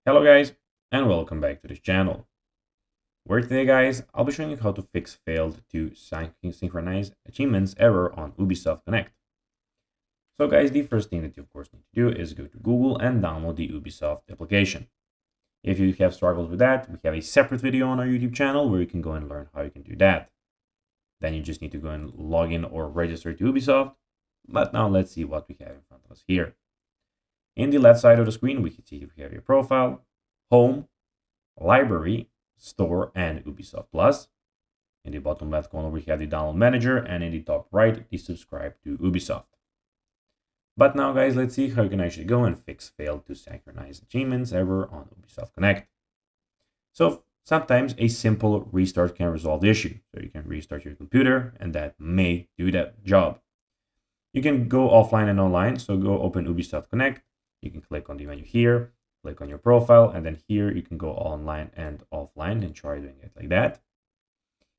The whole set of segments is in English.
Hello guys, and welcome back to this channel. Where today guys, I'll be showing you how to fix failed to synchronize achievements error on Ubisoft Connect. So guys, the first thing that you of course need to do is go to Google and download the Ubisoft application. If you have struggles with that, we have a separate video on our YouTube channel where you can go and learn how you can do that. Then you just need to go and log in or register to Ubisoft. But now let's see what we have in front of us here. In the left side of the screen, we can see we have your profile, home, library, store, and Ubisoft Plus. In the bottom left corner, we have the download manager, and in the top right, the subscribe to Ubisoft. But now, guys, let's see how you can actually go and fix failed to synchronize achievements error on Ubisoft Connect. So sometimes a simple restart can resolve the issue. So you can restart your computer, and that may do that job. You can go offline and online. So go open Ubisoft Connect. You can click on the menu here, click on your profile, and then here you can go online and offline and try doing it like that.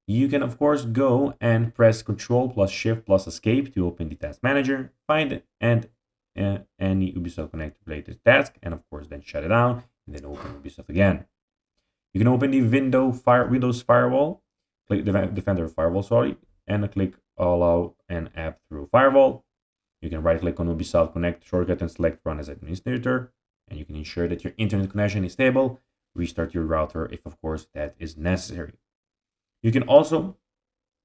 You can of course go and press Ctrl plus Shift plus Escape to open the task manager, find it, and any Ubisoft Connect related task, and of course then shut it down and then open Ubisoft again. You can open the Windows Firewall, click Defender Firewall, sorry, and click Allow an app through Firewall. You can right click on Ubisoft Connect shortcut and select Run as Administrator, and you can ensure that your internet connection is stable. Restart your router if, of course, that is necessary. You can also,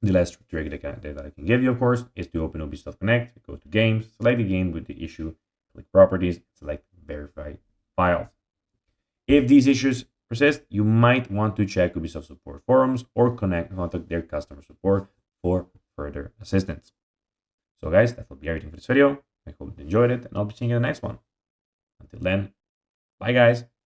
the last trick that I can give you, of course, is to open Ubisoft Connect, go to Games, select the game with the issue, click Properties, select Verify Files. If these issues persist, you might want to check Ubisoft support forums or contact their customer support for further assistance. So guys, that will be everything for this video. I hope you enjoyed it, and I'll be seeing you in the next one. Until then, bye guys.